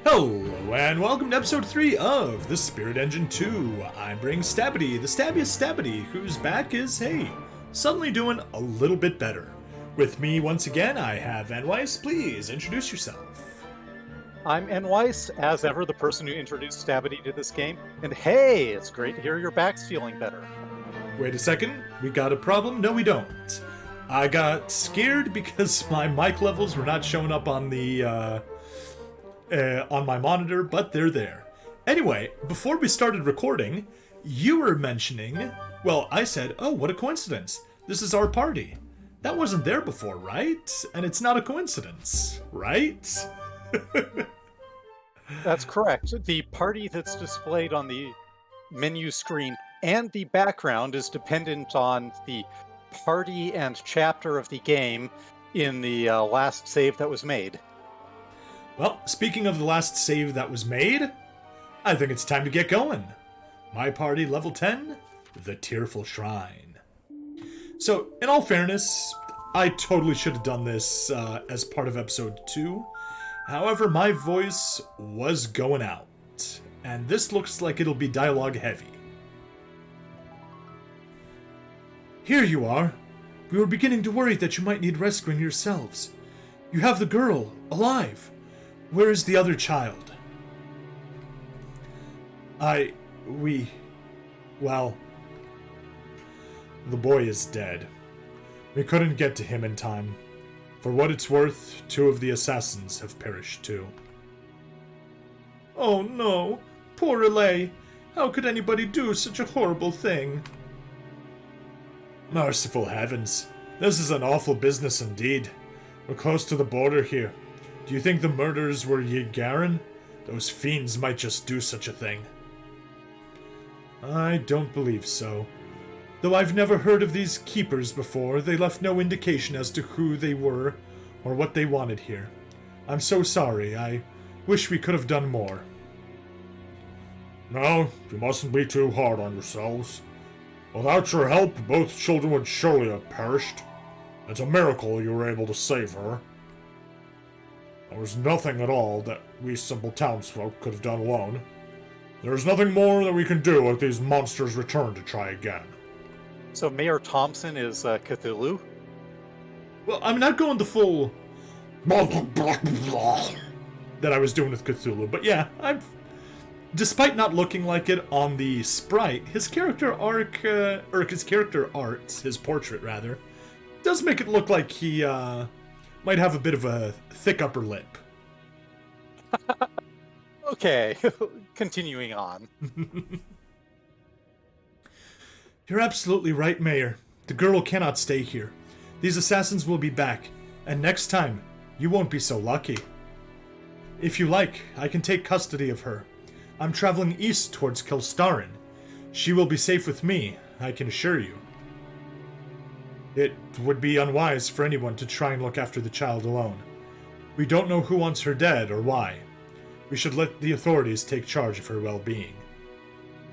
Hello, and welcome to episode 3 of The Spirit Engine 2. I'm bringing Stabity, the stabbiest Stabity, whose back is, hey, suddenly doing a little bit better. With me once again, I have Anwise. Please introduce yourself. I'm Nweiss, as ever, the person who introduced Stabity to this game. And hey, it's great to hear your back's feeling better. Wait a second, we got a problem? No, we don't. I got scared because my mic levels were not showing up on the, on my monitor, but they're there. Anyway, before we started recording, you were mentioning, well, I said, oh, what a coincidence. This is our party. That wasn't there before, right? And it's not a coincidence, right? That's correct. The party that's displayed on the menu screen and the background is dependent on the party and chapter of the game in the last save that was made. Well, speaking of the last save that was made, I think it's time to get going. My party, level 10, the Tearful Shrine. So, in all fairness, I totally should have done this as part of episode 2. However, my voice was going out, and this looks like it'll be dialogue heavy. Here you are. We were beginning to worry that you might need rescuing yourselves. You have the girl, alive. Where is the other child? Well, the boy is dead. We couldn't get to him in time. For what it's worth, 2 of the assassins have perished too. Oh no, poor Relay. How could anybody do such a horrible thing? Merciful heavens, this is an awful business indeed. We're close to the border here. Do you think the murderers were Yigaren? Those fiends might just do such a thing. I don't believe so. Though I've never heard of these keepers before, they left no indication as to who they were or what they wanted here. I'm so sorry. I wish we could have done more. No, you mustn't be too hard on yourselves. Without your help, both children would surely have perished. It's a miracle you were able to save her. There was nothing at all that we simple townsfolk could have done alone. There is nothing more that we can do if these monsters return to try again. So Mayor Thompson is Cthulhu? Well, I'm not going the full that I was doing with Cthulhu, but yeah, despite not looking like it on the sprite, his character arc, his portrait rather, does make it look like he might have a bit of a thick upper lip. Okay, continuing on. You're absolutely right, Mayor. The girl cannot stay here. These assassins will be back, and next time, you won't be so lucky. If you like, I can take custody of her. I'm traveling east towards Kilstarin. She will be safe with me, I can assure you. It would be unwise for anyone to try and look after the child alone. We don't know who wants her dead or why. We should let the authorities take charge of her well-being.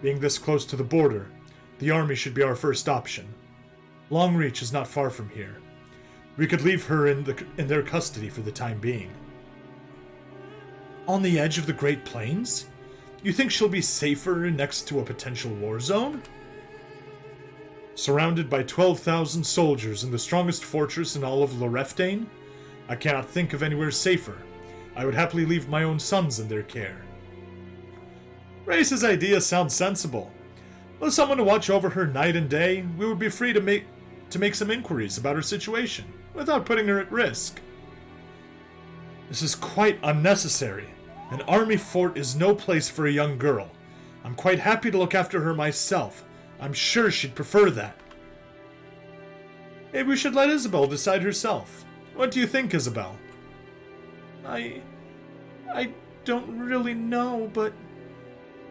Being this close to the border, the army should be our first option. Longreach is not far from here. We could leave her in their custody for the time being. On the edge of the Great Plains? You think she'll be safer next to a potential war zone? Surrounded by 12,000 soldiers in the strongest fortress in all of Loreftane? I cannot think of anywhere safer. I would happily leave my own sons in their care. Race's idea sounds sensible. With someone to watch over her night and day, we would be free to make some inquiries about her situation, without putting her at risk. This is quite unnecessary. An army fort is no place for a young girl. I'm quite happy to look after her myself. I'm sure she'd prefer that. Maybe we should let Isabel decide herself. What do you think, Isabel? I don't really know, but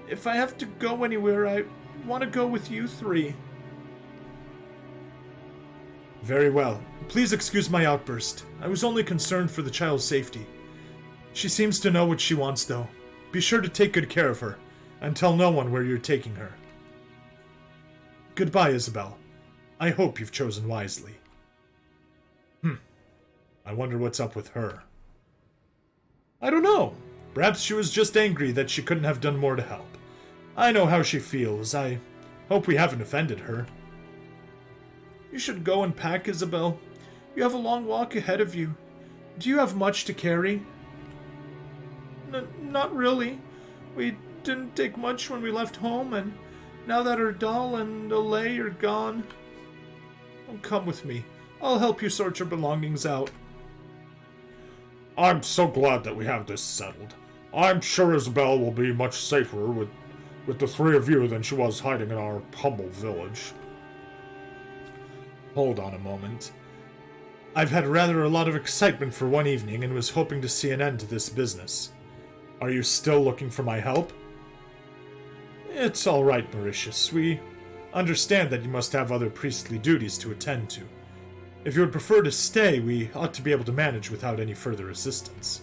if I have to go anywhere, I want to go with you 3. Very well. Please excuse my outburst. I was only concerned for the child's safety. She seems to know what she wants, though. Be sure to take good care of her, and tell no one where you're taking her. Goodbye, Isabel. I hope you've chosen wisely. I wonder what's up with her. I don't know. Perhaps she was just angry that she couldn't have done more to help. I know how she feels. I hope we haven't offended her. You should go and pack, Isabel. You have a long walk ahead of you. Do you have much to carry? Not really. We didn't take much when we left home, and now that our doll and Olay are gone... Oh, come with me. I'll help you sort your belongings out. I'm so glad that we have this settled. I'm sure Isabel will be much safer with the three of you than she was hiding in our humble village. Hold on a moment. I've had rather a lot of excitement for one evening and was hoping to see an end to this business. Are you still looking for my help? It's all right, Mericious. We understand that you must have other priestly duties to attend to. If you would prefer to stay, we ought to be able to manage without any further assistance.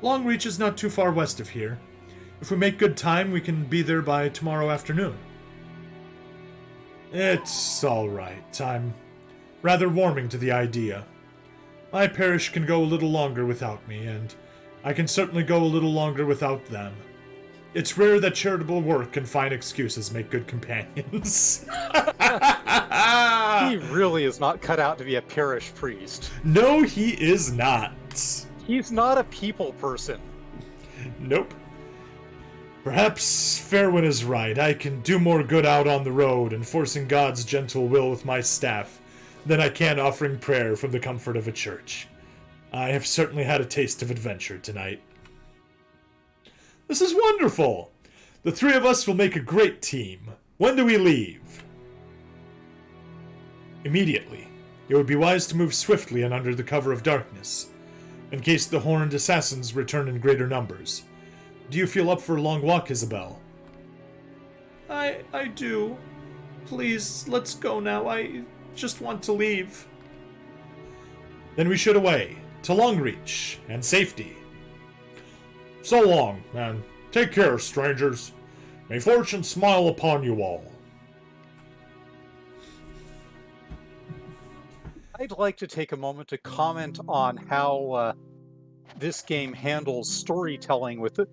Longreach is not too far west of here. If we make good time, we can be there by tomorrow afternoon. It's all right. I'm rather warming to the idea. My parish can go a little longer without me, and I can certainly go a little longer without them. It's rare that charitable work and fine excuses make good companions. He really is not cut out to be a parish priest. No, he is not. He's not a people person. Nope. Perhaps Fairwind is right. I can do more good out on the road, enforcing God's gentle will with my staff, than I can offering prayer from the comfort of a church. I have certainly had a taste of adventure tonight. This is wonderful! The three of us will make a great team. When do we leave? Immediately. It would be wise to move swiftly and under the cover of darkness, in case the horned assassins return in greater numbers. Do you feel up for a long walk, Isabel? I do. Please, let's go now. I just want to leave. Then we should away, to Longreach, and safety. So long, and take care, strangers. May fortune smile upon you all. I'd like to take a moment to comment on how this game handles storytelling with the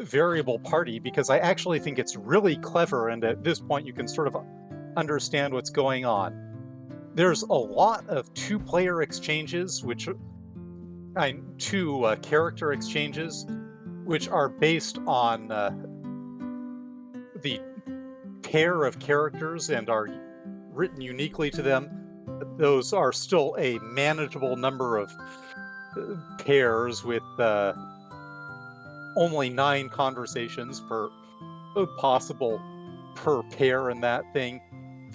variable party, because I actually think it's really clever, and at this point you can sort of understand what's going on. There's a lot of two-player exchanges, two character exchanges, which are based on the pair of characters and are written uniquely to them. Those are still a manageable number of pairs with only 9 conversations possible per pair in that thing.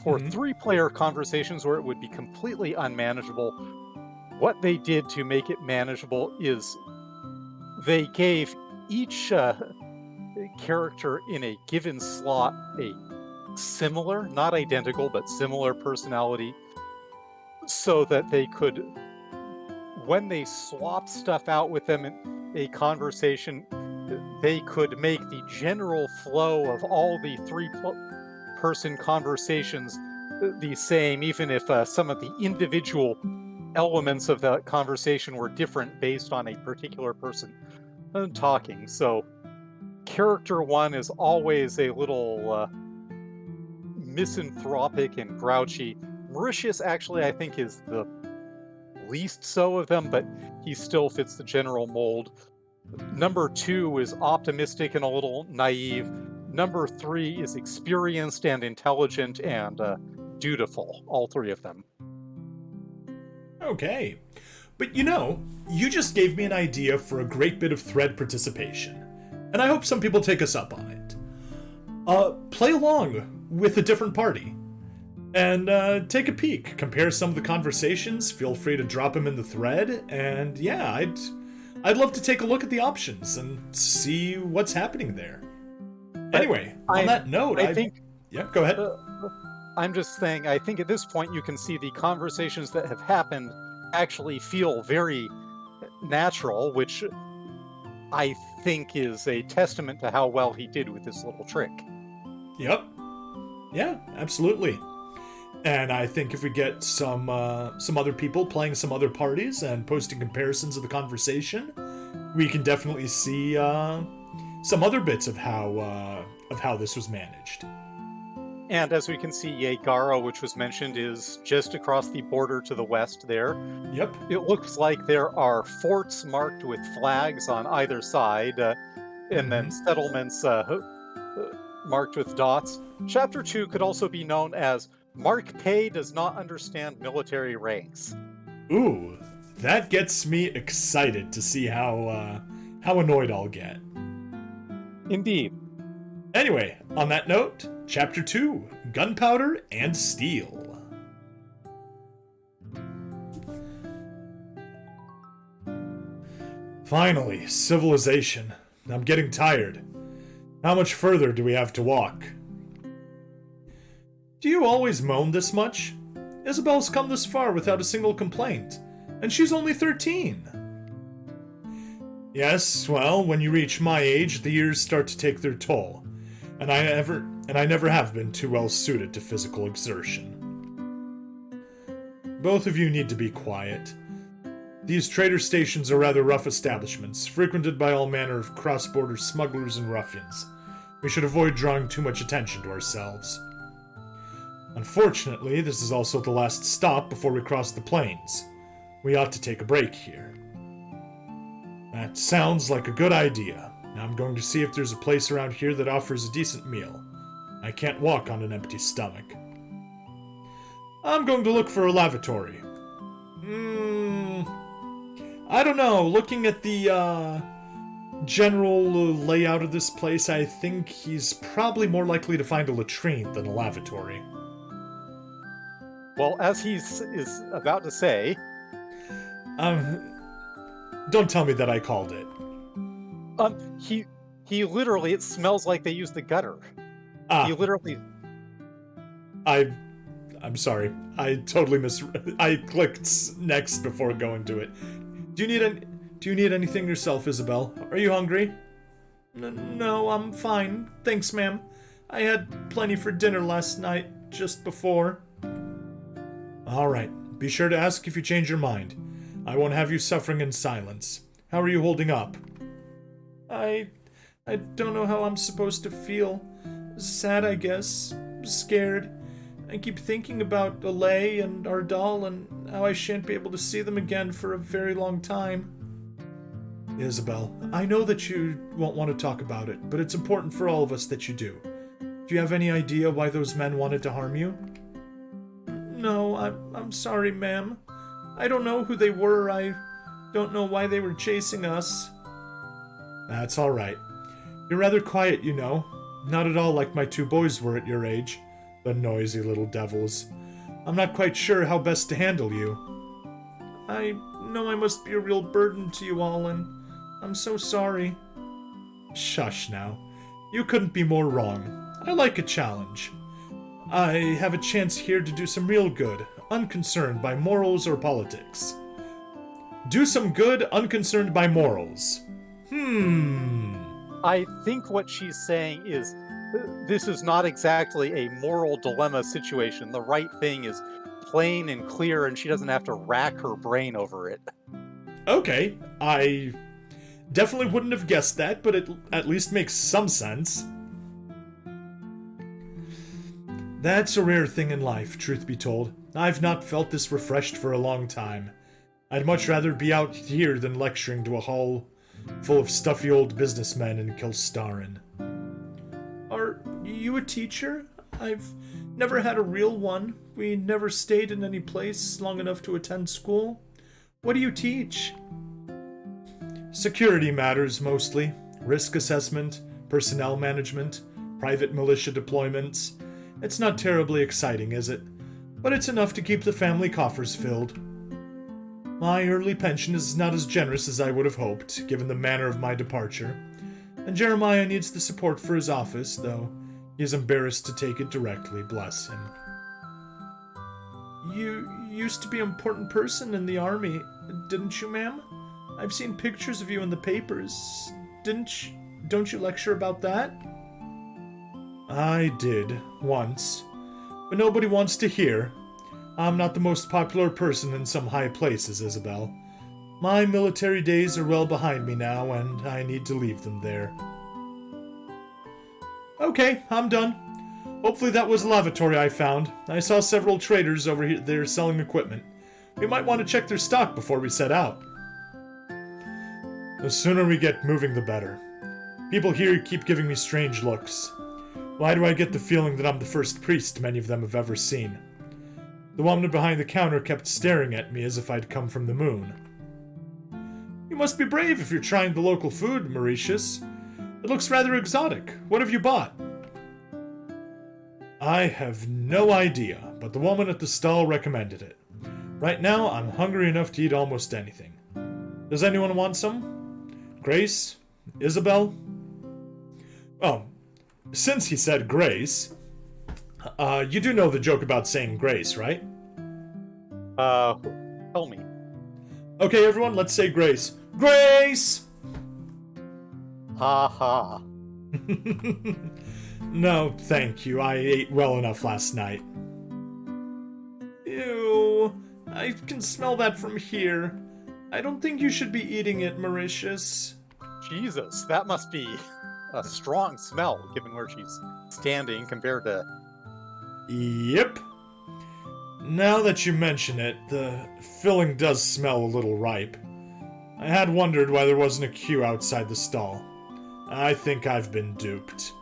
For 3-player conversations where it would be completely unmanageable, what they did to make it manageable is they gave each character in a given slot a similar, not identical, but similar personality, so that they could, when they swap stuff out with them in a conversation, they could make the general flow of all the 3-person conversations the same, even if some of the individual elements of that conversation were different based on a particular person talking. So character 1 is always a little misanthropic and grouchy. Mericious actually, I think, is the least so of them, but he still fits the general mold. Number 2 is optimistic and a little naive. Number 3 is experienced and intelligent and dutiful. All 3 of them. Okay. But you just gave me an idea for a great bit of thread participation, and I hope some people take us up on it. Play along with a different party, and take a peek. Compare some of the conversations. Feel free to drop them in the thread, and yeah, I'd love to take a look at the options and see what's happening there. Anyway, on that note, I think... Yeah, go ahead. I'm just saying, I think at this point you can see the conversations that have happened actually feel very natural, which I think is a testament to how well he did with this little trick. Yep. Yeah, absolutely. And I think if we get some other people playing some other parties and posting comparisons of the conversation, we can definitely see some other bits of how this was managed. And as we can see, Yeagara, which was mentioned, is just across the border to the west there. Yep. It looks like there are forts marked with flags on either side, and then settlements marked with dots. Chapter 2 could also be known as Mark Pay Does Not Understand Military Ranks. Ooh, that gets me excited to see how annoyed I'll get. Indeed. Anyway, on that note, Chapter 2, Gunpowder and Steel. Finally, civilization. I'm getting tired. How much further do we have to walk? Do you always moan this much? Isabel's come this far without a single complaint, and she's only 13. Yes, well, when you reach my age, the years start to take their toll, and I never have been too well suited to physical exertion. Both of you need to be quiet. These trader stations are rather rough establishments, frequented by all manner of cross-border smugglers and ruffians. We should avoid drawing too much attention to ourselves. Unfortunately, this is also the last stop before we cross the plains. We ought to take a break here. That sounds like a good idea. Now I'm going to see if there's a place around here that offers a decent meal. I can't walk on an empty stomach. I'm going to look for a lavatory. I don't know. Looking at the general layout of this place, I think he's probably more likely to find a latrine than a lavatory. Well, as is about to say... Don't tell me that I called it. He literally, it smells like they used the gutter. He literally... I'm sorry. I totally I clicked next before going to it. Do you need anything yourself, Isabel? Are you hungry? No, I'm fine. Thanks, ma'am. I had plenty for dinner last night, just before. Alright. Be sure to ask if you change your mind. I won't have you suffering in silence. How are you holding up? I don't know how I'm supposed to feel. Sad, I guess. Scared. I keep thinking about Alay and Ardal and how I shan't be able to see them again for a very long time. Isabel, I know that you won't want to talk about it, but it's important for all of us that you do. Do you have any idea why those men wanted to harm you? No, I'm sorry, ma'am. I don't know who they were. I don't know why they were chasing us. That's all right. You're rather quiet, you know. Not at all like my two boys were at your age. The noisy little devils. I'm not quite sure how best to handle you. I know I must be a real burden to you all, and I'm so sorry. Shush now. You couldn't be more wrong. I like a challenge. I have a chance here to do some real good, unconcerned by morals or politics. Do some good, unconcerned by morals. I think what she's saying is this is not exactly a moral dilemma situation. The right thing is plain and clear, and she doesn't have to rack her brain over it. Okay, I definitely wouldn't have guessed that, but it at least makes some sense. That's a rare thing in life, truth be told. I've not felt this refreshed for a long time. I'd much rather be out here than lecturing to a hall full of stuffy old businessmen in Kilstarran. Are you a teacher? I've never had a real one. We never stayed in any place long enough to attend school. What do you teach? Security matters, mostly. Risk assessment, personnel management, private militia deployments. It's not terribly exciting, is it? But it's enough to keep the family coffers filled. My early pension is not as generous as I would have hoped, given the manner of my departure. And Jeremiah needs the support for his office, though he is embarrassed to take it directly, bless him. You used to be an important person in the army, didn't you, ma'am? I've seen pictures of you in the papers. Don't you lecture about that? I did, once. But nobody wants to hear. I'm not the most popular person in some high places, Isabel. My military days are well behind me now, and I need to leave them there. Okay, I'm done. Hopefully that was a lavatory I found. I saw several traders over here there selling equipment. We might want to check their stock before we set out. The sooner we get moving, the better. People here keep giving me strange looks. Why do I get the feeling that I'm the first priest many of them have ever seen? The woman behind the counter kept staring at me as if I'd come from the moon. You must be brave if you're trying the local food, Mericious. It looks rather exotic. What have you bought? I have no idea, but the woman at the stall recommended it. Right now, I'm hungry enough to eat almost anything. Does anyone want some? Grace? Isabel? Oh, since he said Grace, you do know the joke about saying grace, right? Tell me. Okay, everyone, let's say Grace. Grace! Ha ha. No, thank you. I ate well enough last night. Ew. I can smell that from here. I don't think you should be eating it, Mericious. Jesus, that must be a strong smell, given where she's standing compared to... Yep. Now that you mention it, the filling does smell a little ripe. I had wondered why there wasn't a queue outside the stall. I think I've been duped.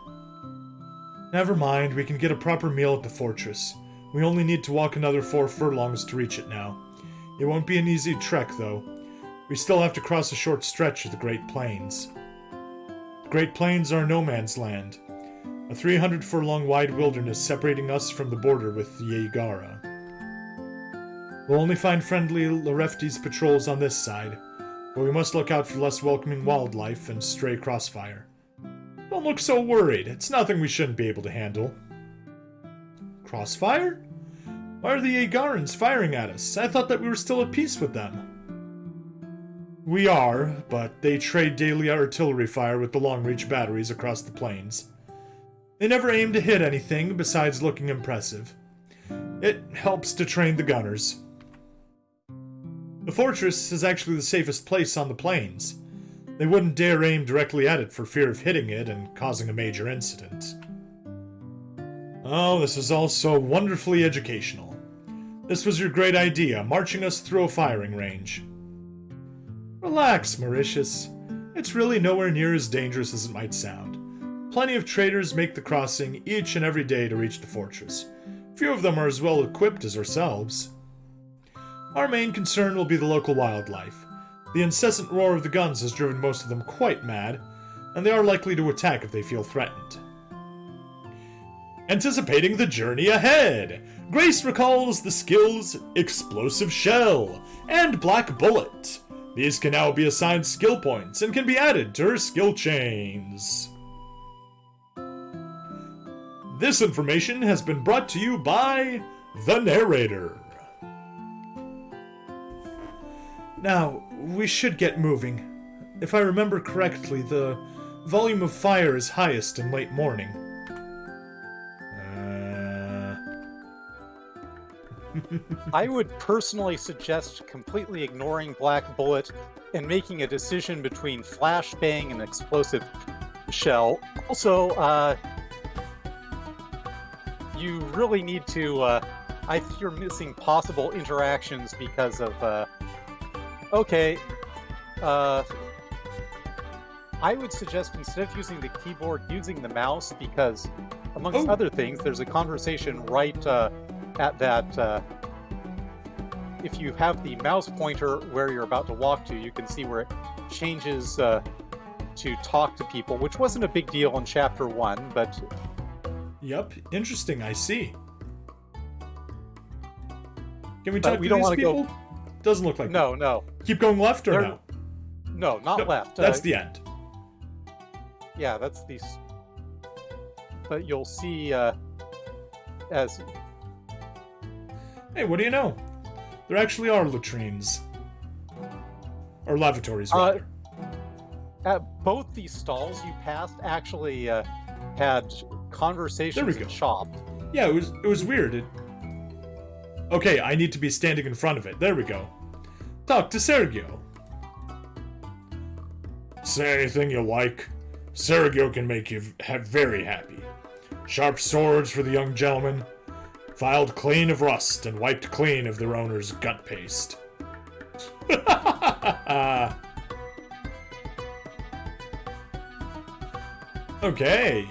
Never mind, we can get a proper meal at the fortress. We only need to walk another 4 furlongs to reach it now. It won't be an easy trek, though. We still have to cross a short stretch of the Great Plains. The Great Plains are no man's land, a 300-furlong-wide wilderness separating us from the border with the Yeagara. We'll only find friendly Lareftes patrols on this side, but we must look out for less welcoming wildlife and stray crossfire. Don't look so worried. It's nothing we shouldn't be able to handle. Crossfire? Why are the Yeagarans firing at us? I thought that we were still at peace with them. We are, but they trade daily artillery fire with the long-reach batteries across the plains. They never aim to hit anything besides looking impressive. It helps to train the gunners. The fortress is actually the safest place on the plains. They wouldn't dare aim directly at it for fear of hitting it and causing a major incident. Oh, this is all so wonderfully educational. This was your great idea, marching us through a firing range. Relax, Mericious. It's really nowhere near as dangerous as it might sound. Plenty of traders make the crossing each and every day to reach the fortress. Few of them are as well equipped as ourselves. Our main concern will be the local wildlife. The incessant roar of the guns has driven most of them quite mad, and they are likely to attack if they feel threatened. Anticipating the journey ahead, Grace recalls the skills Explosive Shell and Black Bullet. These can now be assigned skill points and can be added to her skill chains. This information has been brought to you by the narrator. Now, we should get moving. If I remember correctly, the volume of fire is highest in late morning. I would personally suggest completely ignoring Black Bullet and making a decision between Flashbang and Explosive Shell. Also, you really need to, I think you're missing possible interactions because of, okay, I would suggest instead of using the keyboard, using the mouse, because, amongst other things, there's a conversation right at that, if you have the mouse pointer where you're about to walk to, you can see where it changes to talk to people, which wasn't a big deal in Chapter 1, but... Yep, interesting, I see. Can we talk to don't these people? Go... Doesn't look like No, that. no. Keep going left or no? No, not left. That's the end. Yeah, that's the... But you'll see, as... Hey, what do you know? There actually are latrines. Or lavatories, rather. At both these stalls you passed actually had conversations and shops. Yeah, it was weird. Okay, I need to be standing in front of it. There we go. Talk to Sergio. say anything you like. Sergio can make you very happy. Sharp swords for the young gentlemen, filed clean of rust and wiped clean of their owner's gut paste. Okay.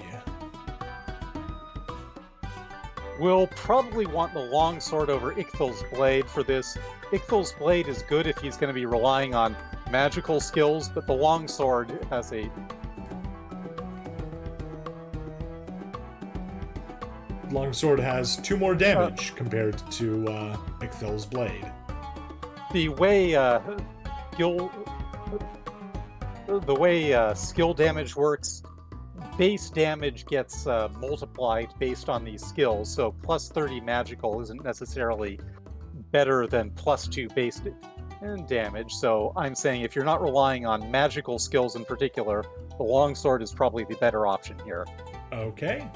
We'll probably want the longsword over Ichthal's blade for this. Ichthal's blade is good if he's going to be relying on magical skills, but the longsword has a... Longsword has 2 more damage compared to Ichthal's blade. The way skill damage works, base damage gets multiplied based on these skills, so plus 30 magical isn't necessarily better than plus 2 base damage, so I'm saying if you're not relying on magical skills in particular, the longsword is probably the better option here. Okay.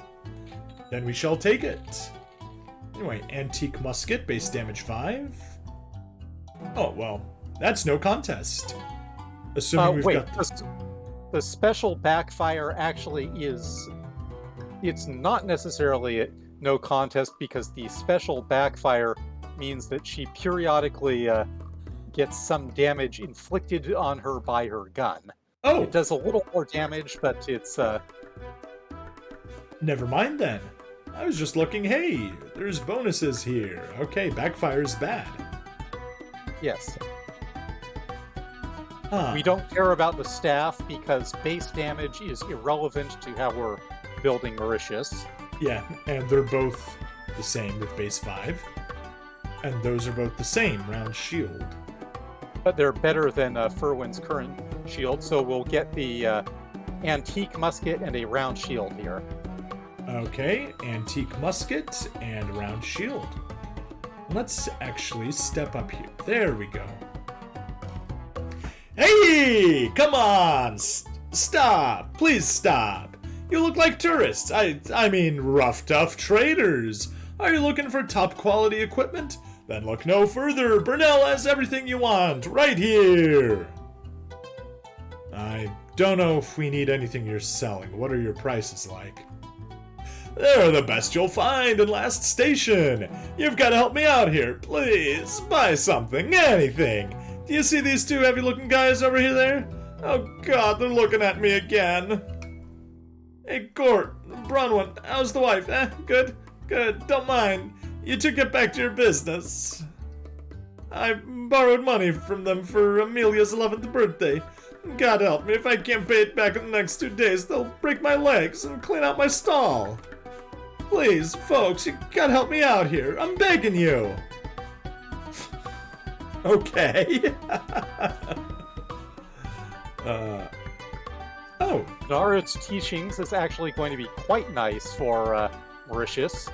Then we shall take it. Anyway, antique musket, base damage 5. Oh, well, that's no contest. Assuming we've got... The special backfire actually is... It's not necessarily a no contest because the special backfire means that she periodically gets some damage inflicted on her by her gun. Oh! It does a little more damage, but it's... Never mind then. I was just looking, hey, there's bonuses here. Okay, backfire's bad. Yes. Huh. We don't care about the staff because base damage is irrelevant to how we're building Mericious. Yeah, and they're both the same with base 5. And those are both the same, round shield. But they're better than Furwin's current shield, so we'll get the antique musket and a round shield here. Okay, antique musket and round shield. Let's actually step up here. There we go. Hey! Come on! Stop! Please stop! You look like tourists. I mean rough, tough traders. Are you looking for top quality equipment? Then look no further. Burnell has everything you want right here. I don't know if we need anything you're selling. What are your prices like? They're the best you'll find in Last Station. You've got to help me out here. Please, buy something, anything. Do you see these 2 heavy-looking guys over here there? Oh god, they're looking at me again. Hey, Gort, Bronwyn, how's the wife? Good? Good, don't mind. You two get back to your business. I borrowed money from them for Amelia's 11th birthday. God help me, if I can't pay it back in the next 2 days, they'll break my legs and clean out my stall. Please, folks, you gotta help me out here. I'm begging you. Okay. Oh. Naru's teachings is actually going to be quite nice for Mericious.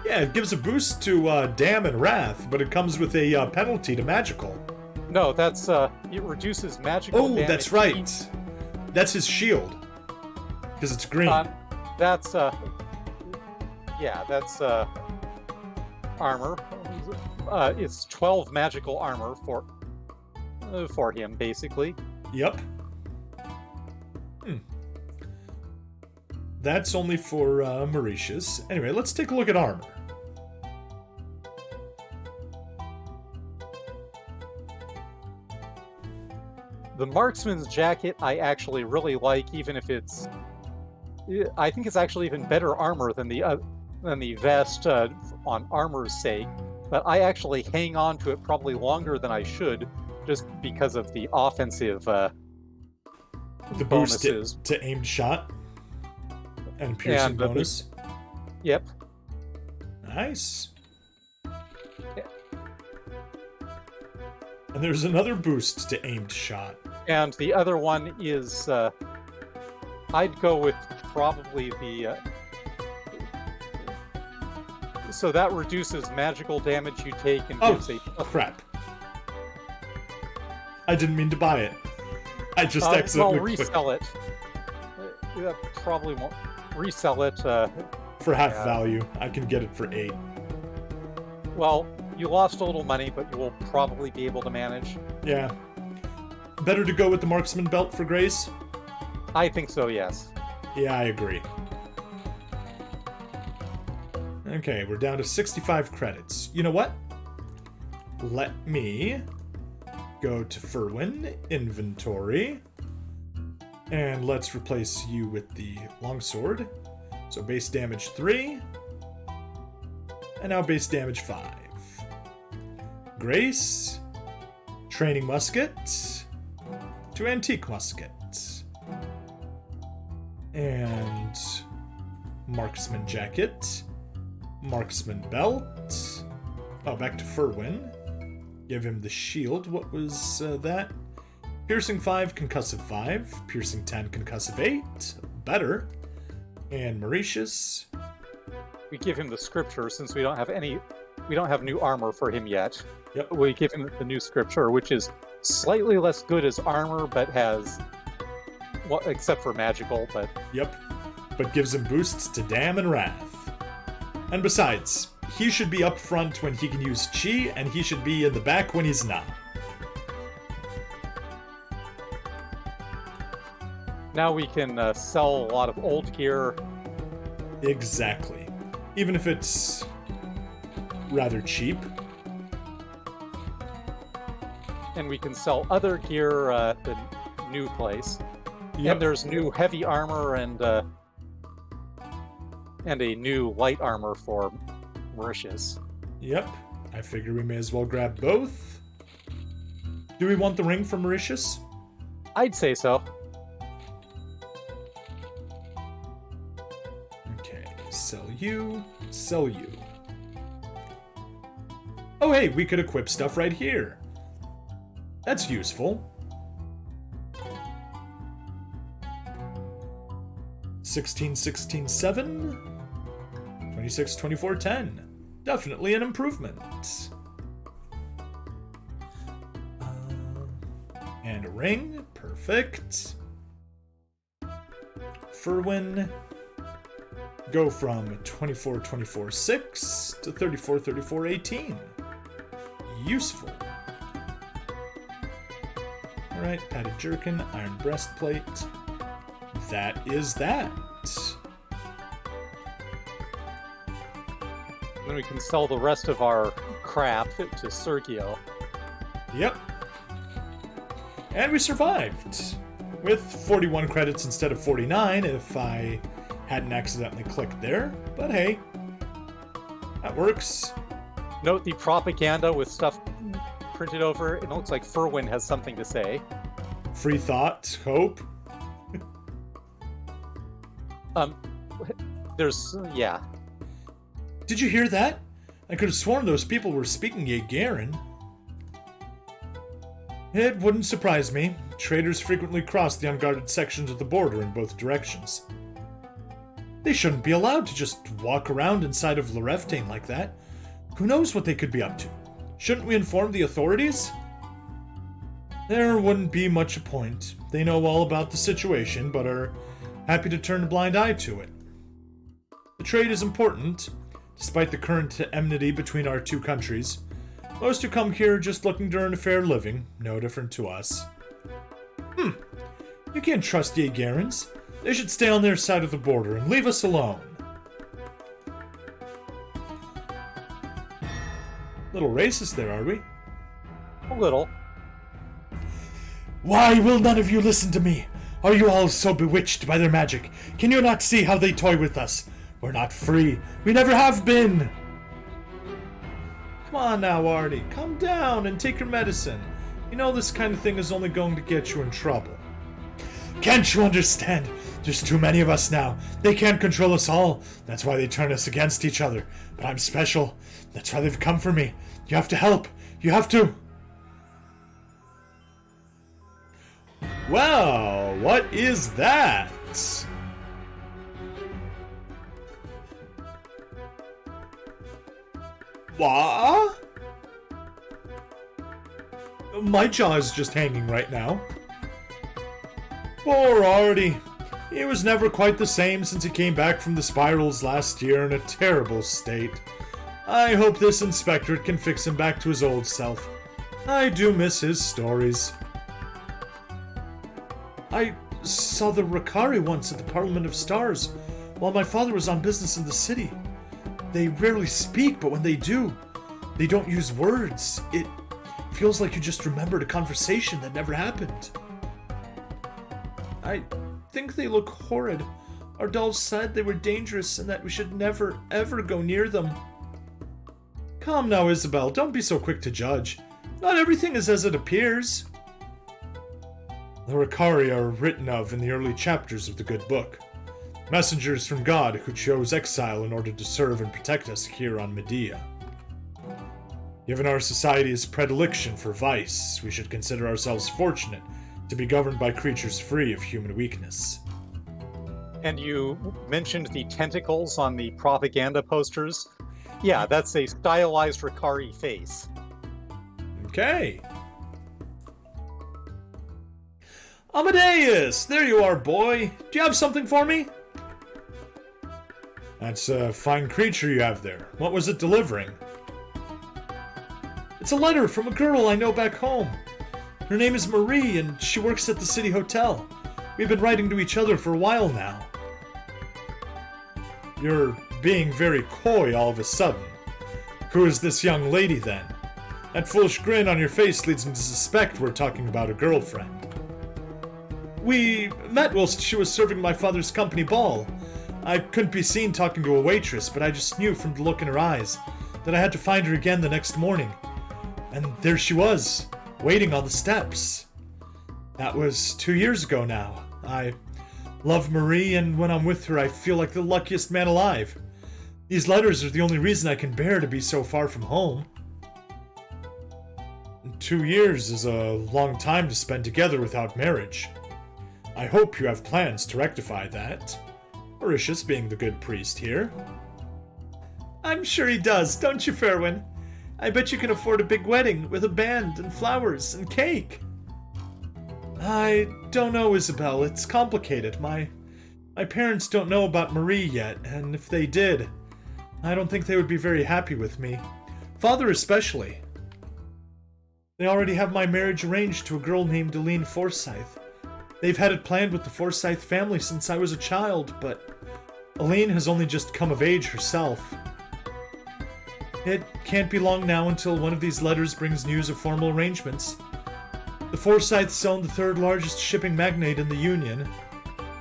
Yeah, it gives a boost to Dam and Wrath, but it comes with a penalty to magical. No, that's it reduces magical damage. Oh, that's right. That's his shield. Because it's green. That's that's armor. It's 12 magical armor for him, basically. Yep. That's only for Mericious. Anyway, let's take a look at armor. The marksman's jacket I actually really like, even if it's... I think it's actually even better armor than the vest on armor's sake, but I actually hang on to it probably longer than I should, just because of the offensive the bonuses. Boost to aimed shot and piercing bonus. Yep. Nice. Yeah. And there's another boost to aimed shot. And the other one is, I'd go with probably the... so that reduces magical damage you take and gives a... crap. I didn't mean to buy it. I just accidentally well, resell it. That probably won't... Resell it, for half value. I can get it for 8. Well, you lost a little money, but you will probably be able to manage. Yeah. Better to go with the marksman belt for Grace? I think so, yes. Yeah, I agree. Okay, we're down to 65 credits. You know what? Let me go to Furwin, inventory, and let's replace you with the longsword. So base damage 3, and now base damage 5. Grace, training musket, to antique musket, and marksman jacket, marksman belt. Oh, back to Furwin. Give him the shield. What was that? Piercing 5, concussive 5. Piercing 10, concussive 8. Better. And Mericious. We give him the scripture since we don't have new armor for him yet. Yep. We give him the new scripture, which is slightly less good as armor, but has, well, except for magical, but... Yep. But gives him boosts to Dam and Wrath. And besides, he should be up front when he can use Chi, and he should be in the back when he's not. Now we can sell a lot of old gear. Exactly. Even if it's rather cheap. And we can sell other gear at the new place. Yep. And there's new heavy armor and a new light armor for Mericious. Yep. I figure we may as well grab both. Do we want the ring for Mericious? I'd say so. Okay, sell you, sell you. Oh hey, we could equip stuff right here. That's useful. 16, 16, 7. 26, 24, 10. Definitely an improvement. And a ring. Perfect. Furwin. Go from 24, 24, 6 to 34, 34, 18. Useful. Alright, padded jerkin, iron breastplate. That is that. Then we can sell the rest of our crap to Sergio. Yep. And we survived. With 41 credits instead of 49 if I hadn't accidentally clicked there. But hey, that works. Note the propaganda with stuff printed over. It looks like Furwin has something to say. Free thought, hope. Yeah. Did you hear that? I could have sworn those people were speaking Jaegeran. It wouldn't surprise me. Traders frequently cross the unguarded sections of the border in both directions. They shouldn't be allowed to just walk around inside of Loreftane like that. Who knows what they could be up to? Shouldn't we inform the authorities? There wouldn't be much point. They know all about the situation, but are happy to turn a blind eye to it. The trade is important, despite the current enmity between our two countries. Most who come here are just looking to earn a fair living, no different to us. You can't trust Jaegerans. They should stay on their side of the border and leave us alone. Little racist there, are we? A little. Why will none of you listen to me? Are you all so bewitched by their magic? Can you not see how they toy with us? We're not free. We never have been. Come on now, Artie. Calm down and take your medicine. You know this kind of thing is only going to get you in trouble. Can't you understand? There's too many of us now. They can't control us all. That's why they turn us against each other. But I'm special. That's why they've come for me. You have to help. You have to. Well, what is that? What? My jaw is just hanging right now. Poor Artie. He was never quite the same since he came back from the spirals last year in a terrible state. I hope this inspectorate can fix him back to his old self. I do miss his stories. saw the Rakari once at the Parliament of Stars, while my father was on business in the city. They rarely speak, but when they do, they don't use words. It feels like you just remembered a conversation that never happened. I think they look horrid. Our dolls said they were dangerous and that we should never, ever go near them. Calm now, Isabel. Don't be so quick to judge. Not everything is as it appears. The Rakari are written of in the early chapters of the good book. Messengers from God who chose exile in order to serve and protect us here on Medea. Given our society's predilection for vice, we should consider ourselves fortunate to be governed by creatures free of human weakness. And you mentioned the tentacles on the propaganda posters. Yeah, that's a stylized Rakari face. Okay. Amadeus! There you are, boy. Do you have something for me? That's a fine creature you have there. What was it delivering? It's a letter from a girl I know back home. Her name is Marie, and she works at the city hotel. We've been writing to each other for a while now. You're being very coy all of a sudden. Who is this young lady, then? That foolish grin on your face leads me to suspect we're talking about a girlfriend. We met whilst she was serving my father's company ball. I couldn't be seen talking to a waitress, but I just knew from the look in her eyes that I had to find her again the next morning. And there she was, waiting on the steps. That was 2 years ago now. I love Marie, and when I'm with her, I feel like the luckiest man alive. These letters are the only reason I can bear to be so far from home. 2 years is a long time to spend together without marriage. I hope you have plans to rectify that. Mericious being the good priest here. I'm sure he does, don't you, Fairwin? I bet you can afford a big wedding with a band and flowers and cake. I don't know, Isabel. It's complicated. My parents don't know about Marie yet, and if they did, I don't think they would be very happy with me. Father especially. They already have my marriage arranged to a girl named Aline Forsyth. They've had it planned with the Forsyth family since I was a child, but Aline has only just come of age herself. It can't be long now until one of these letters brings news of formal arrangements. The Forsyths own the third largest shipping magnate in the Union,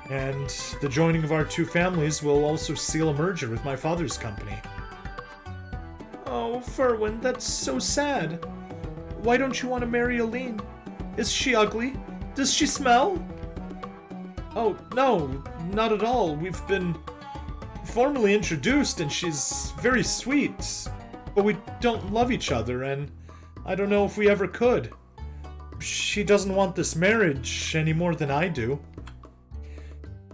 and the joining of our two families will also seal a merger with my father's company. Oh, Ferwin, that's so sad. Why don't you want to marry Aline? Is she ugly? Does she smell? Oh, no, not at all. We've been formally introduced, and she's very sweet. But we don't love each other, and I don't know if we ever could. She doesn't want this marriage any more than I do.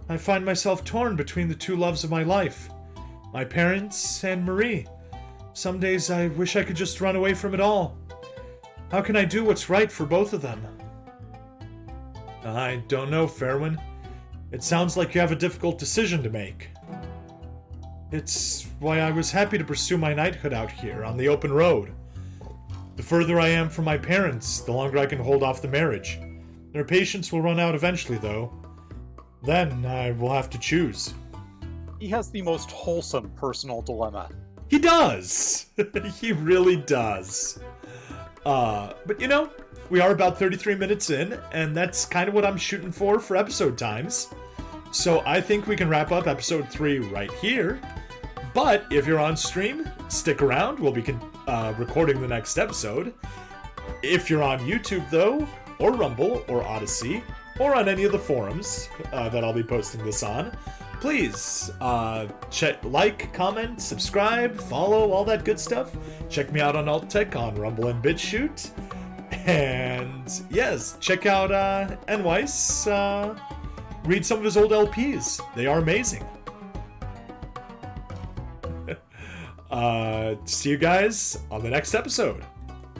I find myself torn between the two loves of my life, my parents and Marie. Some days I wish I could just run away from it all. How can I do what's right for both of them? I don't know, Fairwin. It sounds like you have a difficult decision to make. It's why I was happy to pursue my knighthood out here on the open road. The further I am from my parents, the longer I can hold off the marriage. Their patience will run out eventually, though. Then I will have to choose. He has the most wholesome personal dilemma. He does! He really does. But you know, we are about 33 minutes in, and that's kind of what I'm shooting for episode times. So I think we can wrap up episode 3 right here. But if you're on stream, stick around. We'll be recording the next episode. If you're on YouTube, though, or Rumble, or Odyssey, or on any of the forums that I'll be posting this on, please like, comment, subscribe, follow, all that good stuff. Check me out on AltTech on Rumble and BitChute. And yes, check out Nweiss. Read some of his old LPs. They are amazing. See you guys on the next episode.